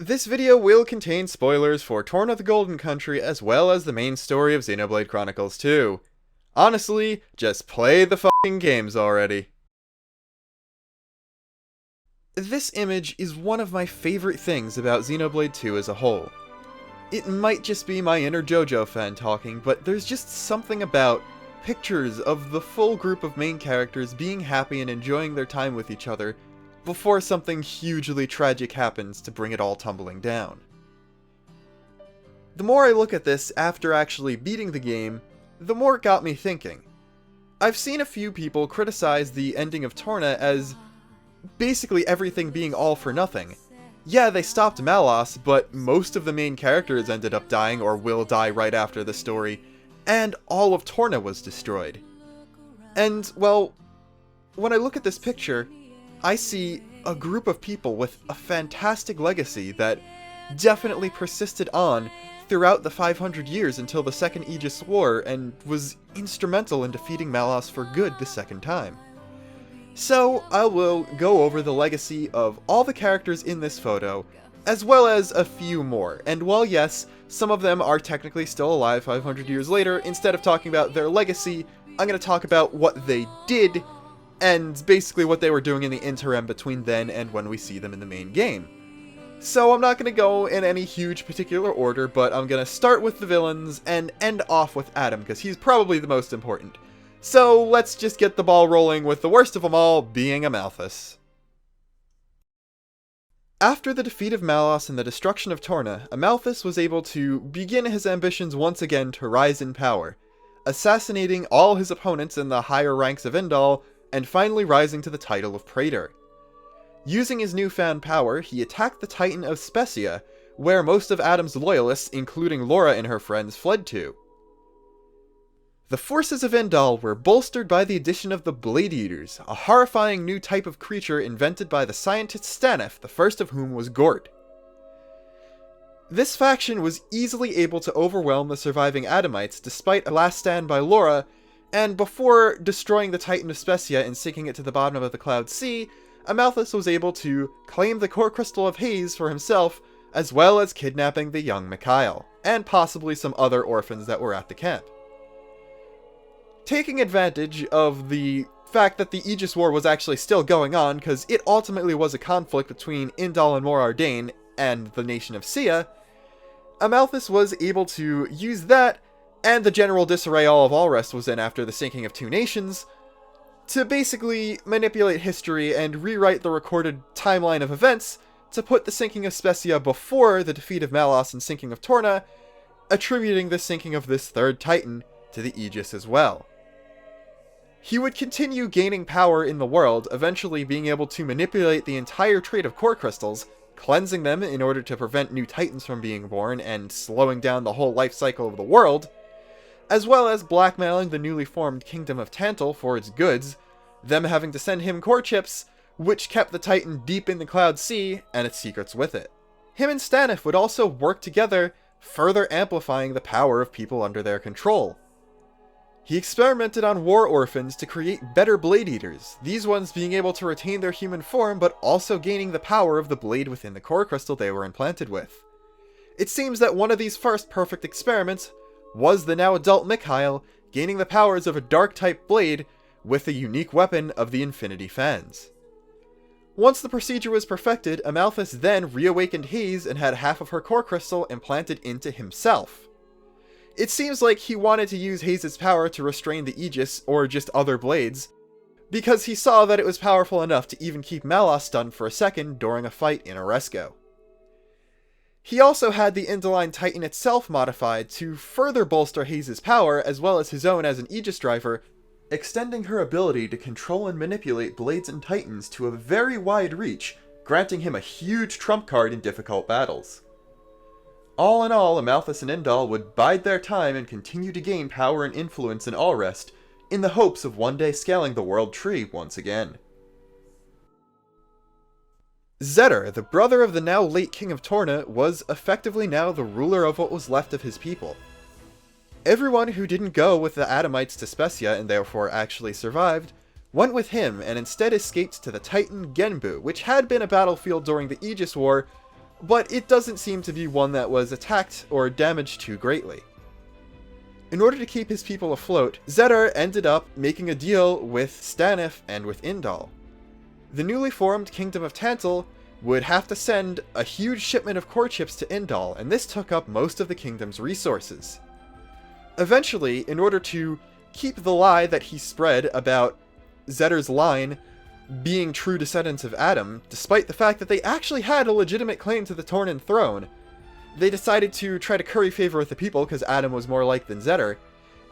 This video will contain spoilers for Torna the Golden Country as well as the main story of Xenoblade Chronicles 2. Honestly, just play the fucking games already. This image is one of my favorite things about Xenoblade 2 as a whole. It might just be my inner JoJo fan talking, but there's just something about pictures of the full group of main characters being happy and enjoying their time with each other before something hugely tragic happens to bring it all tumbling down. The more I look at this after actually beating the game, the more it got me thinking. I've seen a few people criticize the ending of Torna as basically everything being all for nothing. Yeah, they stopped Malos, but most of the main characters ended up dying or will die right after the story, and all of Torna was destroyed. And, well, when I look at this picture, I see a group of people with a fantastic legacy that definitely persisted on throughout the 500 years until the Second Aegis War and was instrumental in defeating Malos for good the second time. So I will go over the legacy of all the characters in this photo, as well as a few more, and while yes, some of them are technically still alive 500 years later, instead of talking about their legacy, I'm going to talk about what they did and basically what they were doing in the interim between then and when we see them in the main game. So I'm not going to go in any huge particular order, but I'm going to start with the villains and end off with Adam, because he's probably the most important. So let's just get the ball rolling with the worst of them all being Amalthus. After the defeat of Malos and the destruction of Torna, Amalthus was able to begin his ambitions once again to rise in power, assassinating all his opponents in the higher ranks of Indal, and finally rising to the title of Praetor. Using his newfound power, he attacked the Titan of Specia, where most of Adam's loyalists, including Lora and her friends, fled to. The forces of Indal were bolstered by the addition of the Blade Eaters, a horrifying new type of creature invented by the scientist Stanif, the first of whom was Gort. This faction was easily able to overwhelm the surviving Adamites despite a last stand by Lora, and before destroying the Titan of Specia and sinking it to the bottom of the Cloud Sea, Amalthus was able to claim the core crystal of Haze for himself, as well as kidnapping the young Mikhail, and possibly some other orphans that were at the camp. Taking advantage of the fact that the Aegis War was actually still going on, because it ultimately was a conflict between Indal and Morag and the nation of Sia, Amalthus was able to use that, and the general disarray all of Alrest was in after the sinking of two nations, to basically manipulate history and rewrite the recorded timeline of events to put the sinking of Specia before the defeat of Malos and sinking of Torna, attributing the sinking of this third Titan to the Aegis as well. He would continue gaining power in the world, eventually being able to manipulate the entire trade of core crystals, cleansing them in order to prevent new Titans from being born and slowing down the whole life cycle of the world, as well as blackmailing the newly formed Kingdom of Tantal for its goods, them having to send him core chips, which kept the Titan deep in the Cloud Sea and its secrets with it. Him and Stanif would also work together, further amplifying the power of people under their control. He experimented on war orphans to create better Blade Eaters, these ones being able to retain their human form but also gaining the power of the blade within the core crystal they were implanted with. It seems that one of these first perfect experiments was the now adult Mikhail gaining the powers of a dark-type blade with the unique weapon of the Infinity Fans. Once the procedure was perfected, Amalthus then reawakened Haze and had half of her core crystal implanted into himself. It seems like he wanted to use Haze's power to restrain the Aegis, or just other blades, because he saw that it was powerful enough to even keep Malos stunned for a second during a fight in Oresco. He also had the Indaline Titan itself modified to further bolster Haze's power, as well as his own as an Aegis driver, extending her ability to control and manipulate blades and titans to a very wide reach, granting him a huge trump card in difficult battles. All in all, Amalthus and Indal would bide their time and continue to gain power and influence in Alrest, in the hopes of one day scaling the world tree once again. Zetter, the brother of the now late King of Torna, was effectively now the ruler of what was left of his people. Everyone who didn't go with the Adamites to Specia and therefore actually survived, went with him and instead escaped to the Titan Genbu, which had been a battlefield during the Aegis War, but it doesn't seem to be one that was attacked or damaged too greatly. In order to keep his people afloat, Zedar ended up making a deal with Stanif and with Indal. The newly formed Kingdom of Tantal would have to send a huge shipment of core chips to Indal, and this took up most of the kingdom's resources. Eventually, in order to keep the lie that he spread about Zedar's line being true descendants of Adam, despite the fact that they actually had a legitimate claim to the Tornan throne, they decided to try to curry favor with the people because Adam was more like than Zedar.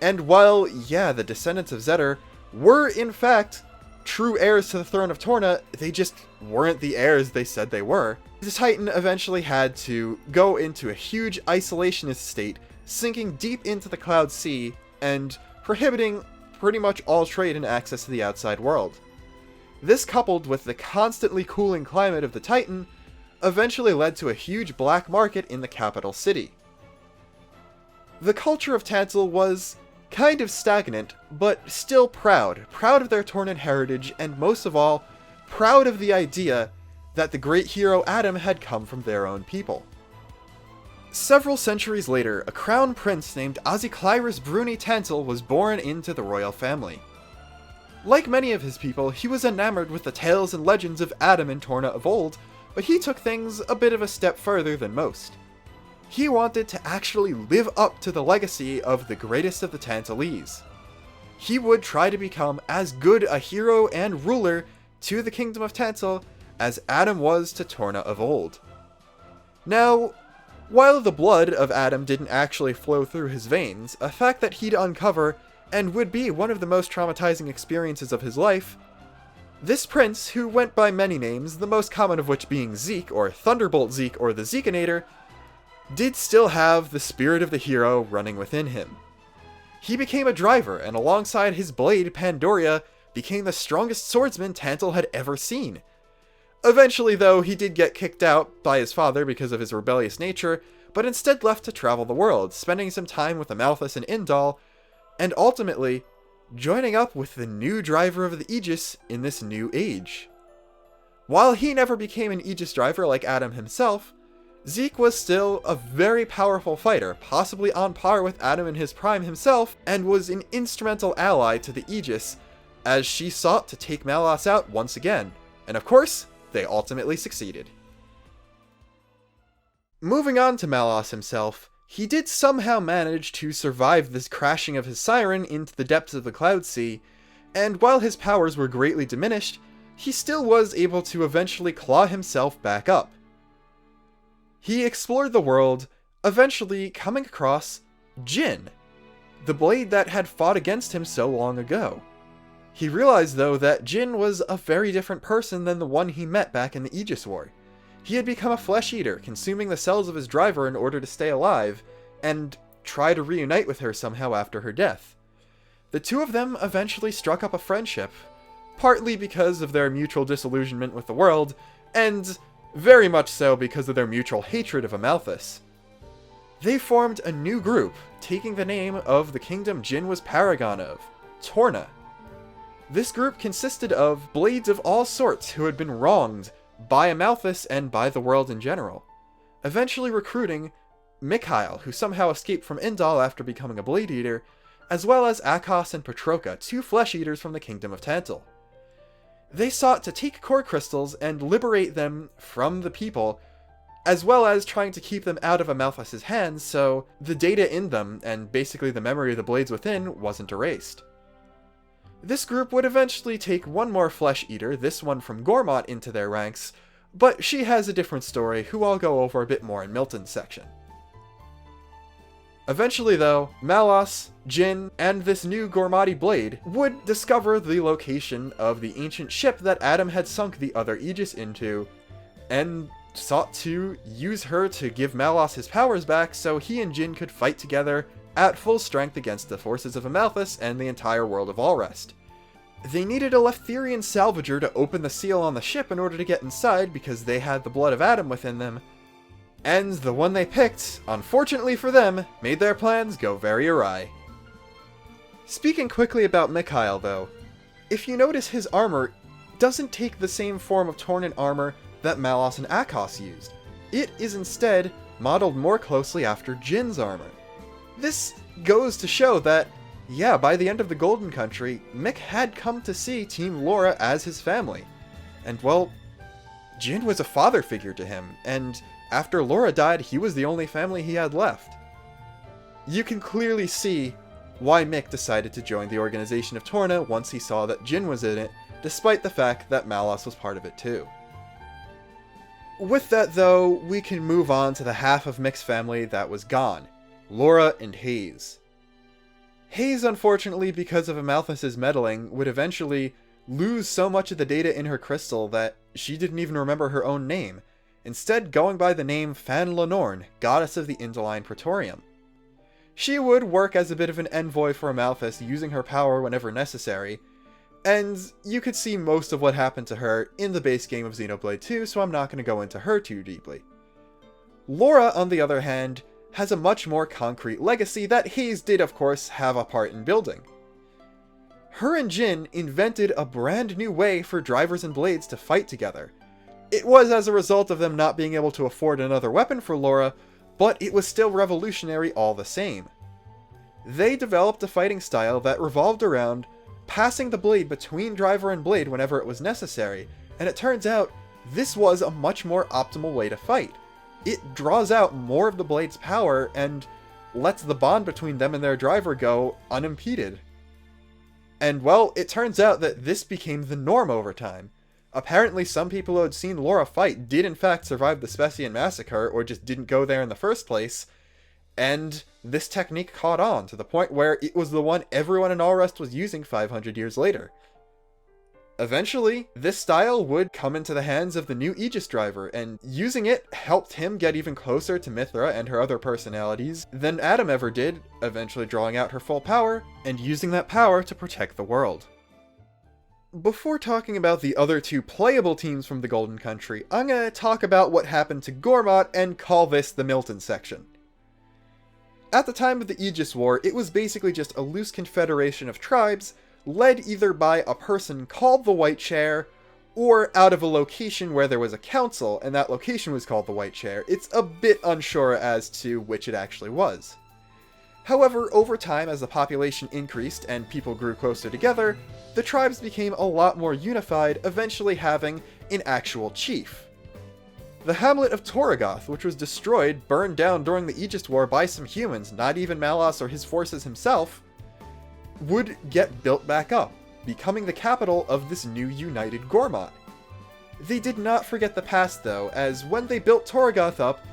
And while, yeah, the descendants of Zedar were in fact true heirs to the throne of Torna, they just weren't the heirs they said they were. The Titan eventually had to go into a huge isolationist state, sinking deep into the Cloud Sea and prohibiting pretty much all trade and access to the outside world. This, coupled with the constantly cooling climate of the Titan, eventually led to a huge black market in the capital city. The culture of Tantal was kind of stagnant, but still proud of their Tornan heritage, and most of all, proud of the idea that the great hero Adam had come from their own people. Several centuries later, a crown prince named Aziclyrus Bruni Tantal was born into the royal family. Like many of his people, he was enamored with the tales and legends of Adam and Torna of old, but he took things a bit of a step further than most. He wanted to actually live up to the legacy of the greatest of the Tantalese. He would try to become as good a hero and ruler to the Kingdom of Tantal as Adam was to Torna of old. Now, while the blood of Adam didn't actually flow through his veins, a fact that he'd uncover and would be one of the most traumatizing experiences of his life, this prince, who went by many names, the most common of which being Zeke, or Thunderbolt Zeke, or the Zekinator, did still have the spirit of the hero running within him. He became a driver, and alongside his blade, Pandoria, became the strongest swordsman Tantal had ever seen. Eventually, though, he did get kicked out by his father because of his rebellious nature, but instead left to travel the world, spending some time with Amalthus and Indal, and ultimately joining up with the new driver of the Aegis in this new age. While he never became an Aegis driver like Adam himself, Zeke was still a very powerful fighter, possibly on par with Adam in his prime himself, and was an instrumental ally to the Aegis as she sought to take Malos out once again. And of course, they ultimately succeeded. Moving on to Malos himself, he did somehow manage to survive this crashing of his siren into the depths of the Cloud Sea, and while his powers were greatly diminished, he still was able to eventually claw himself back up. He explored the world, eventually coming across Jin, the blade that had fought against him so long ago. He realized, though, that Jin was a very different person than the one he met back in the Aegis War. He had become a flesh-eater, consuming the cells of his driver in order to stay alive, and try to reunite with her somehow after her death. The two of them eventually struck up a friendship, partly because of their mutual disillusionment with the world, and very much so because of their mutual hatred of Amalthus. They formed a new group, taking the name of the kingdom Jin was paragon of, Torna. This group consisted of blades of all sorts who had been wronged by Amalthus and by the world in general, eventually recruiting Mikhail, who somehow escaped from Indal after becoming a blade eater, as well as Akos and Patroka, two flesh eaters from the kingdom of Tantal. They sought to take core crystals and liberate them from the people, as well as trying to keep them out of Amalthus' hands so the data in them, and basically the memory of the blades within, wasn't erased. This group would eventually take one more flesh eater, this one from Gormott, into their ranks, but she has a different story, who I'll go over a bit more in Milton's section. Eventually, though, Malos, Jin, and this new Gormati blade would discover the location of the ancient ship that Adam had sunk the other Aegis into, and sought to use her to give Malos his powers back so he and Jin could fight together at full strength against the forces of Amalthus and the entire world of Allrest. They needed a Leftherian salvager to open the seal on the ship in order to get inside because they had the blood of Adam within them, and the one they picked, unfortunately for them, made their plans go very awry. Speaking quickly about Mikhail, though, if you notice, his armor doesn't take the same form of Tornan armor that Malos and Akos used. it is instead modeled more closely after Jin's armor. This goes to show that, yeah, by the end of the Golden Country, Mick had come to see Team Lora as his family. And well, Jin was a father figure to him, and after Lora died, he was the only family he had left. You can clearly see why Mick decided to join the organization of Torna once he saw that Jin was in it, despite the fact that Malos was part of it too. With that though, we can move on to the half of Mick's family that was gone, Lora and Haze. Haze, unfortunately, because of Amalthus' meddling, would eventually lose so much of the data in her crystal that she didn't even remember her own name, instead going by the name Fan Lenorn, goddess of the Indaline Praetorium. She would work as a bit of an envoy for Amalthus, using her power whenever necessary, and you could see most of what happened to her in the base game of Xenoblade 2, so I'm not going to go into her too deeply. Lora, on the other hand, has a much more concrete legacy that Haze did, of course, have a part in building. Her and Jin invented a brand new way for drivers and blades to fight together. It was as a result of them not being able to afford another weapon for Lora, but it was still revolutionary all the same. They developed a fighting style that revolved around passing the blade between driver and blade whenever it was necessary, and it turns out this was a much more optimal way to fight. It draws out more of the blade's power and lets the bond between them and their driver go unimpeded. And well, it turns out that this became the norm over time. Apparently some people who had seen Lora fight did in fact survive the Specian massacre, or just didn't go there in the first place, and this technique caught on to the point where it was the one everyone in Allrest was using 500 years later. Eventually, this style would come into the hands of the new Aegis driver, and using it helped him get even closer to Mithra and her other personalities than Adam ever did, eventually drawing out her full power, and using that power to protect the world. Before talking about the other two playable teams from the Golden Country, I'm going to talk about what happened to Gormott and call this the Milton section. At the time of the Aegis War, it was basically just a loose confederation of tribes, led either by a person called the White Chair, or out of a location where there was a council, and that location was called the White Chair. It's a bit unsure as to which it actually was. However, over time, as the population increased and people grew closer together, the tribes became a lot more unified, eventually having an actual chief. The hamlet of Torragoth, which was destroyed, burned down during the Aegis War by some humans, not even Malos or his forces himself, would get built back up, becoming the capital of this new united Gormott. They did not forget the past though, as when they built Torragoth up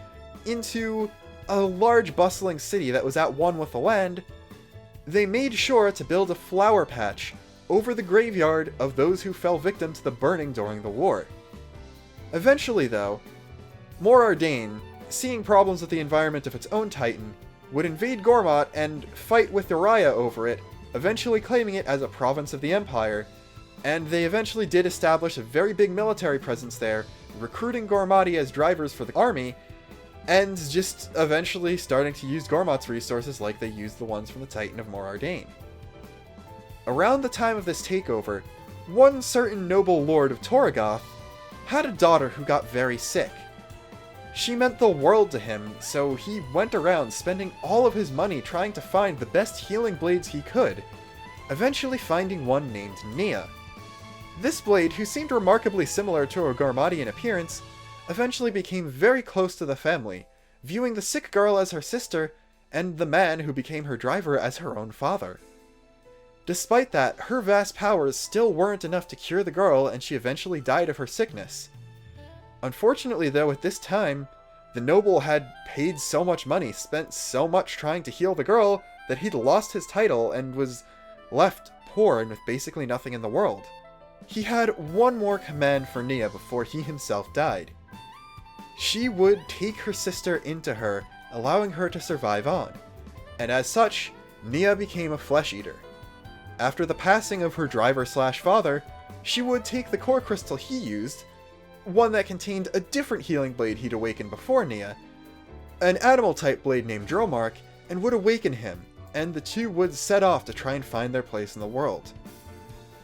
into a large bustling city that was at one with the land, they made sure to build a flower patch over the graveyard of those who fell victim to the burning during the war. Eventually though, Morag, seeing problems with the environment of its own titan, would invade Gormott and fight with Uriah over it, eventually claiming it as a province of the Empire, and they eventually did establish a very big military presence there, recruiting Gormatti as drivers for the army, and just eventually starting to use Gormott's resources like they used the ones from the Titan of Morag. Around the time of this takeover, one certain noble lord of Torragoth had a daughter who got very sick. She meant the world to him, so he went around spending all of his money trying to find the best healing blades he could, eventually finding one named Nia. This blade, who seemed remarkably similar to a Gormatti in appearance, eventually became very close to the family, viewing the sick girl as her sister, and the man who became her driver as her own father. Despite that, her vast powers still weren't enough to cure the girl, and she eventually died of her sickness. Unfortunately though, at this time, the noble had paid so much money, spent so much trying to heal the girl, that he'd lost his title and was left poor and with basically nothing in the world. He had one more command for Nia before he himself died. She would take her sister into her, allowing her to survive on, and as such, Nia became a flesh eater. After the passing of her driver/father, she would take the core crystal he used, one that contained a different healing blade he'd awakened before Nia, an animal-type blade named Dromark, and would awaken him, and the two would set off to try and find their place in the world.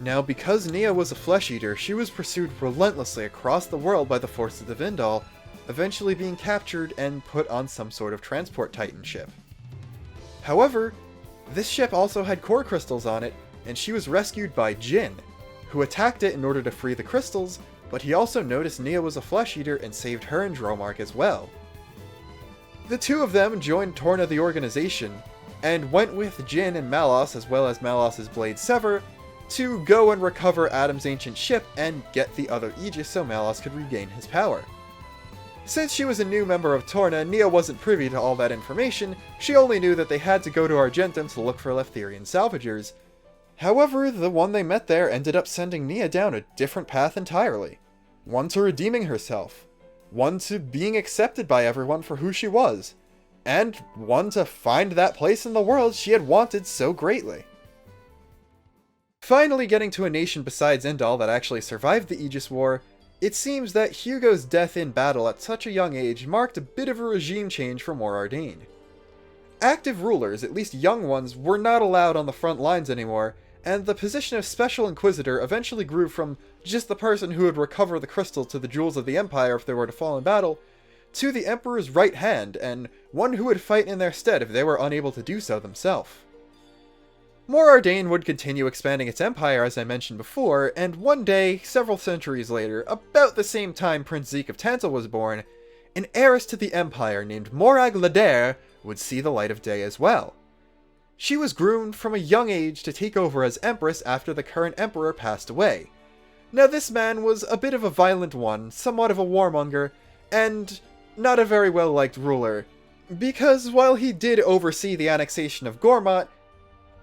Now, because Nia was a flesh eater, she was pursued relentlessly across the world by the forces of Indal, eventually being captured and put on some sort of transport titan ship. However, this ship also had core crystals on it, and she was rescued by Jin, who attacked it in order to free the crystals, but he also noticed Nia was a flesh eater and saved her and Dromark as well. The two of them joined Torna the organization, and went with Jin and Malos, as well as Malos's blade Sever, to go and recover Adam's ancient ship and get the other Aegis so Malos could regain his power. Since she was a new member of Torna, Nia wasn't privy to all that information. She only knew that they had to go to Argentum to look for Leftherian salvagers. However, the one they met there ended up sending Nia down a different path entirely. One to redeeming herself, one to being accepted by everyone for who she was, and one to find that place in the world she had wanted so greatly. Finally getting to a nation besides Indal that actually survived the Aegis War, it seems that Hugo's death in battle at such a young age marked a bit of a regime change for Morag. Active rulers, at least young ones, were not allowed on the front lines anymore, and the position of Special Inquisitor eventually grew from just the person who would recover the crystal to the jewels of the Empire if they were to fall in battle, to the Emperor's right hand, and one who would fight in their stead if they were unable to do so themselves. Morag would continue expanding its empire as I mentioned before, and one day, several centuries later, about the same time Prince Zeke of Tantal was born, an heiress to the empire named Morag Ladare would see the light of day as well. She was groomed from a young age to take over as Empress after the current Emperor passed away. Now this man was a bit of a violent one, somewhat of a warmonger, and not a very well-liked ruler, because while he did oversee the annexation of Gormott,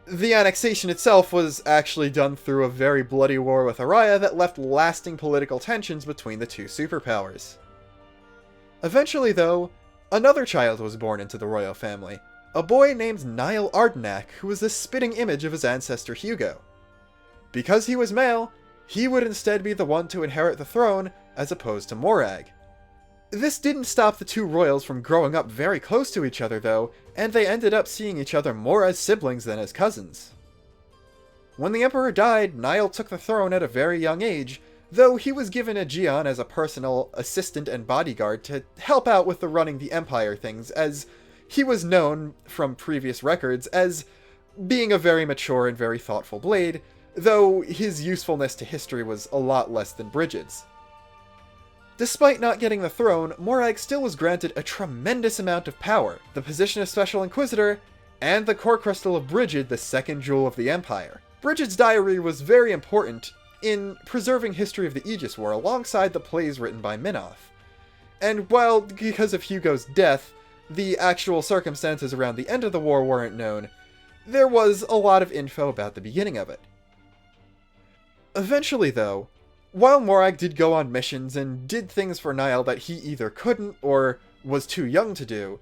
the annexation itself was actually done through a very bloody war with Araya that left lasting political tensions between the two superpowers. Eventually though, another child was born into the royal family, a boy named Niall Ardenak, who was the spitting image of his ancestor Hugo. Because he was male, he would instead be the one to inherit the throne, as opposed to Morag. This didn't stop the two royals from growing up very close to each other though, and they ended up seeing each other more as siblings than as cousins. When the Emperor died, Niall took the throne at a very young age, though he was given a Gion as a personal assistant and bodyguard to help out with the running the Empire things, as he was known from previous records as being a very mature and very thoughtful blade, though his usefulness to history was a lot less than Brigid's. Despite not getting the throne, Morag still was granted a tremendous amount of power, the position of Special Inquisitor, and the core crystal of Brigid, the second jewel of the Empire. Brigid's diary was very important in preserving history of the Aegis War alongside the plays written by Minoth. And while, because of Hugo's death, the actual circumstances around the end of the war weren't known, there was a lot of info about the beginning of it. Eventually though, while Morag did go on missions and did things for Niall that he either couldn't or was too young to do,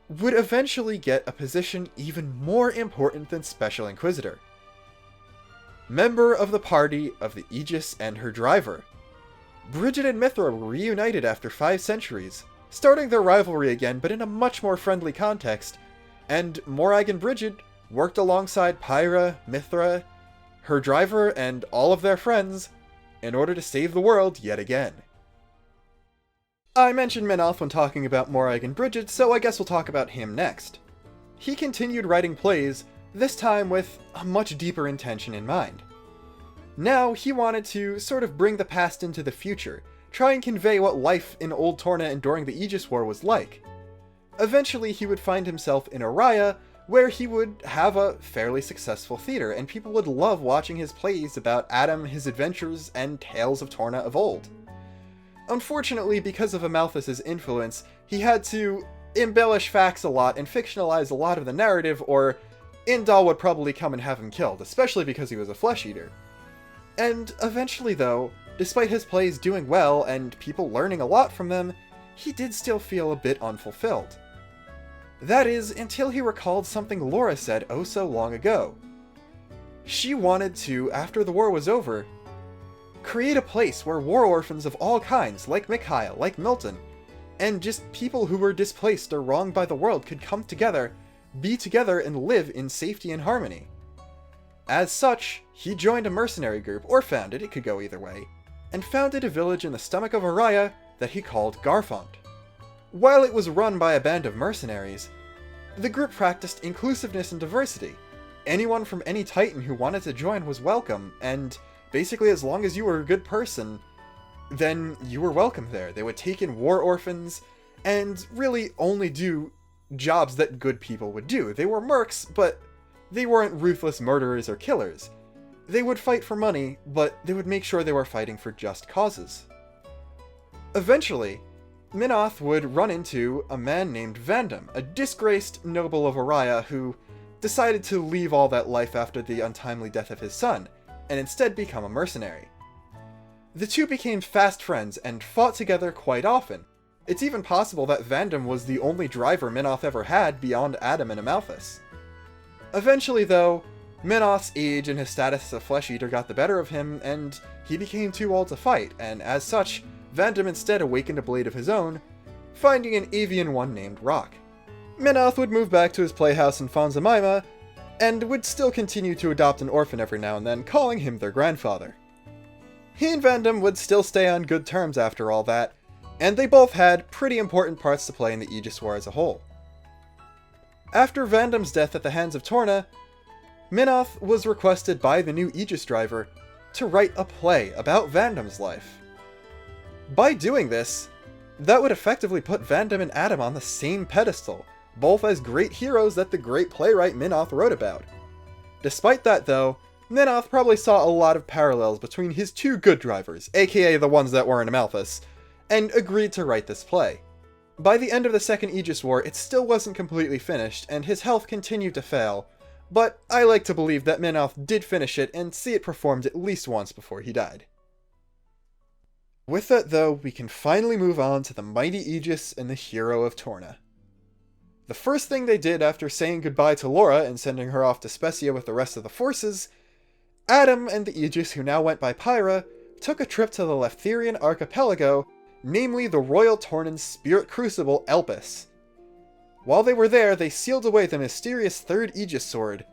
would eventually get a position even more important than Special Inquisitor. Member of the party of the Aegis and her driver. Brigid and Mithra were reunited after 5 centuries, starting their rivalry again but in a much more friendly context, and Morag and Brigid worked alongside Pyra, Mithra, her driver, and all of their friends in order to save the world yet again. I mentioned Minoth when talking about Morag and Brigid, so I guess we'll talk about him next. He continued writing plays, this time with a much deeper intention in mind. Now he wanted to sort of bring the past into the future, try and convey what life in Old Torna and during the Aegis War was like. Eventually he would find himself in Araya, where he would have a fairly successful theater, and people would love watching his plays about Adam, his adventures, and tales of Torna of old. Unfortunately, because of Amalthus' influence, he had to embellish facts a lot and fictionalize a lot of the narrative, or Indal would probably come and have him killed, especially because he was a flesh eater. And eventually though, despite his plays doing well and people learning a lot from them, he did still feel a bit unfulfilled. That is, until he recalled something Lora said oh so long ago. She wanted to, after the war was over, create a place where war orphans of all kinds, like Mikhail, like Milton, and just people who were displaced or wronged by the world could come together, be together, and live in safety and harmony. As such, he joined a mercenary group, or founded, it could go either way, and founded a village in the stomach of Araya that he called Garfont. While it was run by a band of mercenaries, the group practiced inclusiveness and diversity. Anyone from any Titan who wanted to join was welcome, and basically as long as you were a good person, then you were welcome there. They would take in war orphans, and really only do jobs that good people would do. They were mercs, but they weren't ruthless murderers or killers. They would fight for money, but they would make sure they were fighting for just causes. Eventually, Minoth would run into a man named Vandam, a disgraced noble of Araya who decided to leave all that life after the untimely death of his son, and instead become a mercenary. The two became fast friends and fought together quite often. It's even possible that Vandam was the only driver Minoth ever had beyond Adam and Amalthus. Eventually, though, Minoth's age and his status as a flesh-eater got the better of him, and he became too old to fight, and as such, Vandam instead awakened a blade of his own, finding an avian one named Rock. Minoth would move back to his playhouse in Fonzamaima, and would still continue to adopt an orphan every now and then, calling him their grandfather. He and Vandam would still stay on good terms after all that, and they both had pretty important parts to play in the Aegis War as a whole. After Vandam's death at the hands of Torna, Minoth was requested by the new Aegis driver to write a play about Vandam's life. By doing this, that would effectively put Vandam and Adam on the same pedestal, both as great heroes that the great playwright Minoth wrote about. Despite that though, Minoth probably saw a lot of parallels between his two good drivers, aka the ones that were in Amalthus, and agreed to write this play. By the end of the Second Aegis War, it still wasn't completely finished, and his health continued to fail, but I like to believe that Minoth did finish it and see it performed at least once before he died. With that though, we can finally move on to the mighty Aegis and the hero of Torna. The first thing they did after saying goodbye to Lora and sending her off to Specia with the rest of the forces, Adam and the Aegis, who now went by Pyra, took a trip to the Leftherian archipelago, namely the Royal Tornan spirit crucible Elpis. While they were there, they sealed away the mysterious third Aegis sword,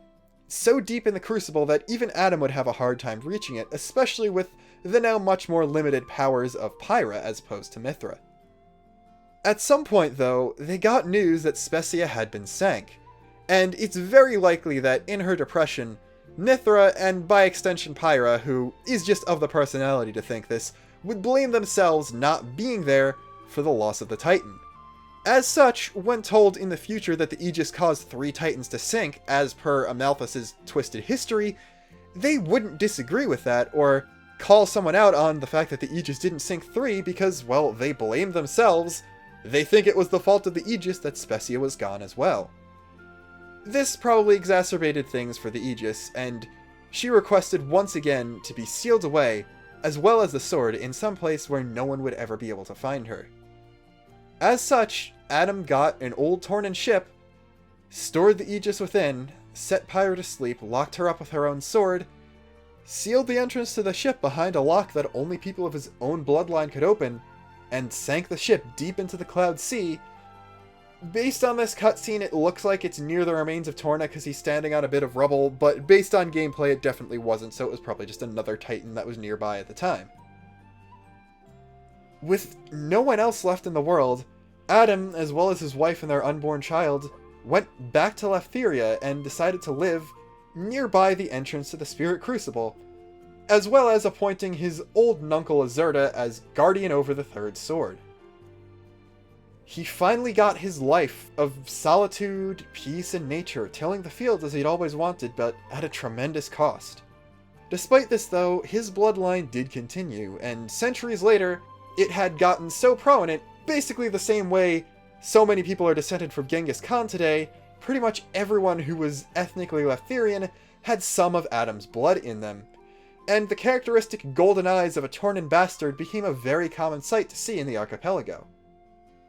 so deep in the crucible that even Adam would have a hard time reaching it, especially with the now much more limited powers of Pyra as opposed to Mithra. At some point though, they got news that Specia had been sank, and it's very likely that in her depression, Mithra, and by extension Pyra, who is just of the personality to think this, would blame themselves not being there for the loss of the Titan. As such, when told in the future that the Aegis caused 3 Titans to sink, as per Amalthus' twisted history, they wouldn't disagree with that, or call someone out on the fact that the Aegis didn't sink 3 because, well, they blamed themselves. They think it was the fault of the Aegis that Specia was gone as well. This probably exacerbated things for the Aegis, and she requested once again to be sealed away, as well as the sword, in some place where no one would ever be able to find her. As such, Adam got an old Tornan ship, stored the Aegis within, set Pyra to sleep, locked her up with her own sword, sealed the entrance to the ship behind a lock that only people of his own bloodline could open, and sank the ship deep into the Cloud Sea. Based on this cutscene, it looks like it's near the remains of Torna because he's standing on a bit of rubble, but based on gameplay it definitely wasn't, so it was probably just another Titan that was nearby at the time. With no one else left in the world, Adam, as well as his wife and their unborn child, went back to Leftheria and decided to live nearby the entrance to the Spirit Crucible, as well as appointing his old nuncle Azerta as guardian over the third sword. He finally got his life of solitude, peace, and nature, tilling the fields as he'd always wanted, but at a tremendous cost. Despite this though, his bloodline did continue, and centuries later, it had gotten so prominent, basically the same way so many people are descended from Genghis Khan today. Pretty much everyone who was ethnically Leftherian had some of Adam's blood in them, and the characteristic golden eyes of a Tornan bastard became a very common sight to see in the archipelago.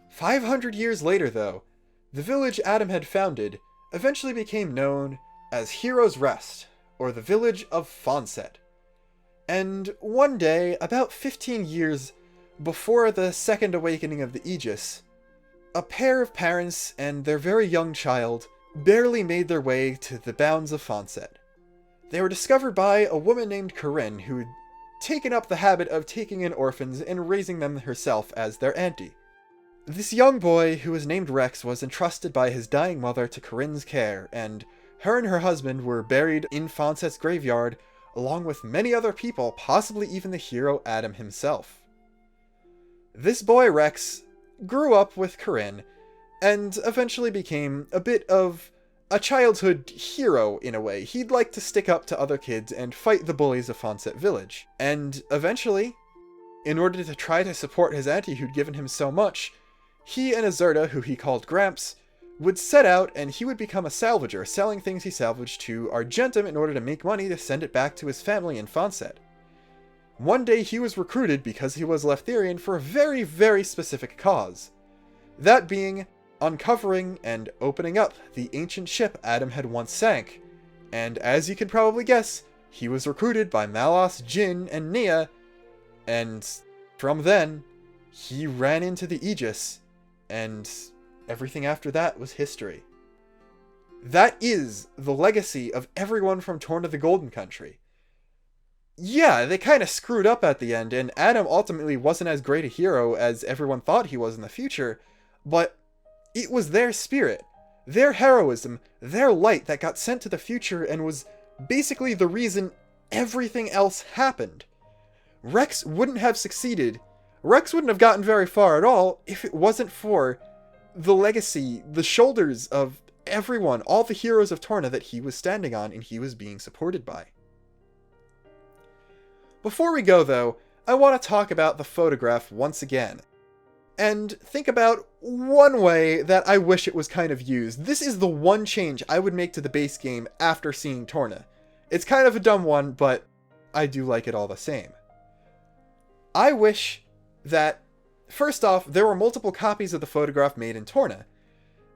500 years later though, the village Adam had founded eventually became known as Heroes' Rest, or the village of Fonset. And one day, about 15 years before the second awakening of the Aegis, a pair of parents and their very young child barely made their way to the bounds of Fonset. They were discovered by a woman named Corinne who had taken up the habit of taking in orphans and raising them herself as their auntie. This young boy, who was named Rex, was entrusted by his dying mother to Corinne's care, and her and her husband were buried in Fonset's graveyard, along with many other people, possibly even the hero Adam himself. This boy, Rex, grew up with Corinne, and eventually became a bit of a childhood hero in a way. He'd like to stick up to other kids and fight the bullies of Fonset Village. And eventually, in order to try to support his auntie who'd given him so much, he and Azerta, who he called Gramps, would set out and he would become a salvager, selling things he salvaged to Argentum in order to make money to send it back to his family in Fonset. One day he was recruited because he was Leftherian for a very, very specific cause. That being uncovering and opening up the ancient ship Adam had once sank. And as you can probably guess, he was recruited by Malos, Jin, and Nia, and from then, he ran into the Aegis, and everything after that was history. That is the legacy of everyone from Torna the Golden Country. Yeah, they kind of screwed up at the end, and Adam ultimately wasn't as great a hero as everyone thought he was in the future, but it was their spirit, their heroism, their light that got sent to the future and was basically the reason everything else happened. Rex wouldn't have succeeded. Rex wouldn't have gotten very far at all if it wasn't for the legacy, the shoulders of everyone, all the heroes of Torna that he was standing on and he was being supported by. Before we go though, I want to talk about the photograph once again. And think about one way that I wish it was kind of used. This is the one change I would make to the base game after seeing Torna. It's kind of a dumb one, but I do like it all the same. I wish that, first off, there were multiple copies of the photograph made in Torna.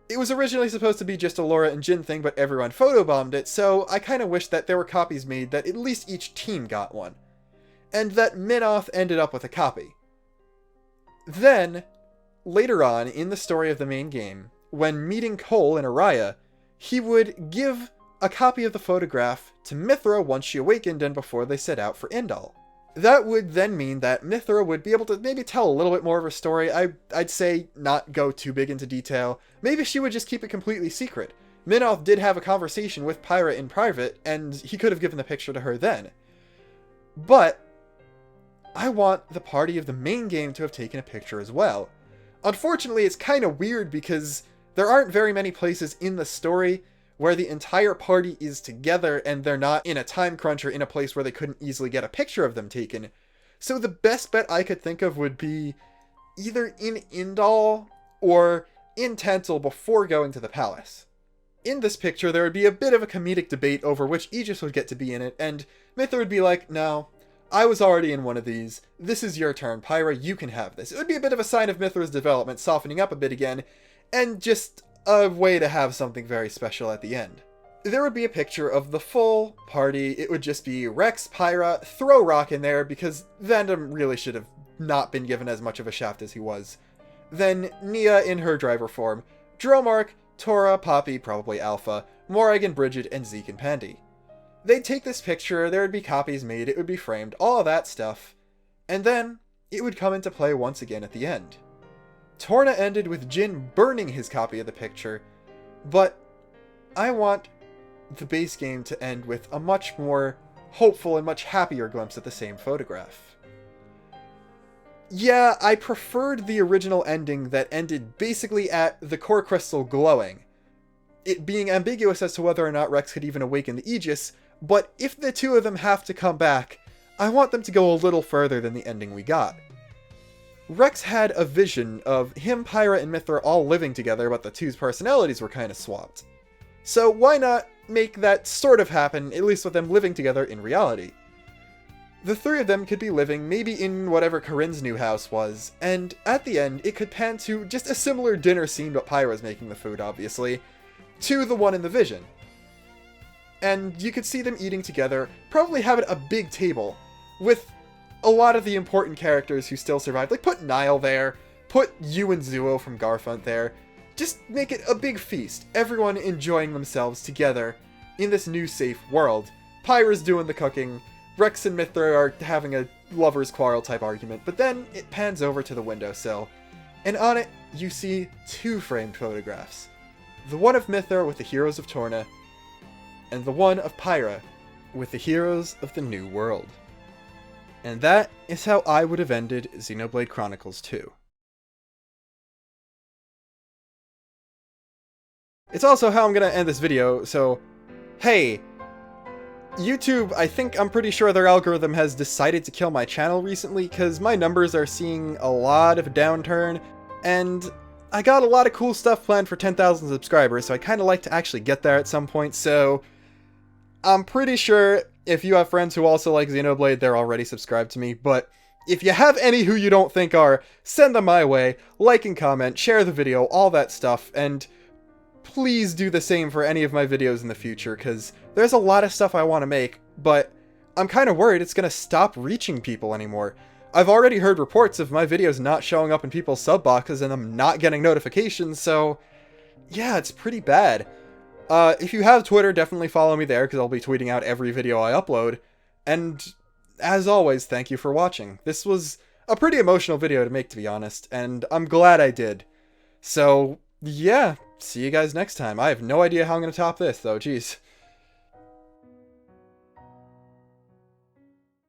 It was originally supposed to be just a Lora and Jin thing, but everyone photobombed it, so I kind of wish that there were copies made that at least each team got one. And that Minoth ended up with a copy. Then, later on in the story of the main game, when meeting Cole and Araya, he would give a copy of the photograph to Mithra once she awakened and before they set out for Indal. That would then mean that Mithra would be able to maybe tell a little bit more of her story. I'd say not go too big into detail. Maybe she would just keep it completely secret. Minoth did have a conversation with Pyra in private, and he could have given the picture to her then. But I want the party of the main game to have taken a picture as well. Unfortunately, it's kind of weird because there aren't very many places in the story where the entire party is together and they're not in a time crunch or in a place where they couldn't easily get a picture of them taken. So the best bet I could think of would be either in Indal or in Tantal before going to the palace. In this picture, there would be a bit of a comedic debate over which Aegis would get to be in it, and Mithra would be like, no, I was already in one of these. This is your turn, Pyra, you can have this. It would be a bit of a sign of Mithra's development, softening up a bit again, and just a way to have something very special at the end. There would be a picture of the full party. It would just be Rex, Pyra, throw Rock in there because Vandam really should have not been given as much of a shaft as he was. Then Nia in her driver form, Dromark, Tora, Poppy, probably Alpha, Morag and Bridget, and Zeke and Pandy. They'd take this picture, there would be copies made, it would be framed, all of that stuff, and then it would come into play once again at the end. Torna ended with Jin burning his copy of the picture, but I want the base game to end with a much more hopeful and much happier glimpse at the same photograph. Yeah, I preferred the original ending that ended basically at the core crystal glowing, it being ambiguous as to whether or not Rex could even awaken the Aegis, but if the two of them have to come back, I want them to go a little further than the ending we got. Rex had a vision of him, Pyra, and Mithra all living together, but the two's personalities were kind of swapped. So why not make that sort of happen, at least with them living together in reality? The three of them could be living maybe in whatever Corinne's new house was, and at the end it could pan to just a similar dinner scene, but Pyra's making the food, obviously, to the one in the vision. And you could see them eating together, probably having a big table, with a lot of the important characters who still survived. Like, put Niall there, put you and Zuo from Garfunt there. Just make it a big feast, everyone enjoying themselves together in this new safe world. Pyra's doing the cooking, Rex and Mithra are having a lover's quarrel type argument, but then it pans over to the windowsill, and on it, you see two framed photographs. The one of Mithra with the heroes of Torna, and the one of Pyra with the heroes of the New World. And that is how I would have ended Xenoblade Chronicles 2. It's also how I'm gonna end this video, so hey, YouTube, I'm pretty sure their algorithm has decided to kill my channel recently, because my numbers are seeing a lot of downturn, and I got a lot of cool stuff planned for 10,000 subscribers, so I kind of like to actually get there at some point, so I'm pretty sure if you have friends who also like Xenoblade, they're already subscribed to me, but if you have any who you don't think are, send them my way, like and comment, share the video, all that stuff, and please do the same for any of my videos in the future, because there's a lot of stuff I want to make, but I'm kind of worried it's going to stop reaching people anymore. I've already heard reports of my videos not showing up in people's sub boxes and them not getting notifications, so yeah, it's pretty bad. If you have Twitter, definitely follow me there, because I'll be tweeting out every video I upload, and as always, thank you for watching. This was a pretty emotional video to make, to be honest, and I'm glad I did. So, yeah, see you guys next time. I have no idea how I'm going to top this, though, jeez.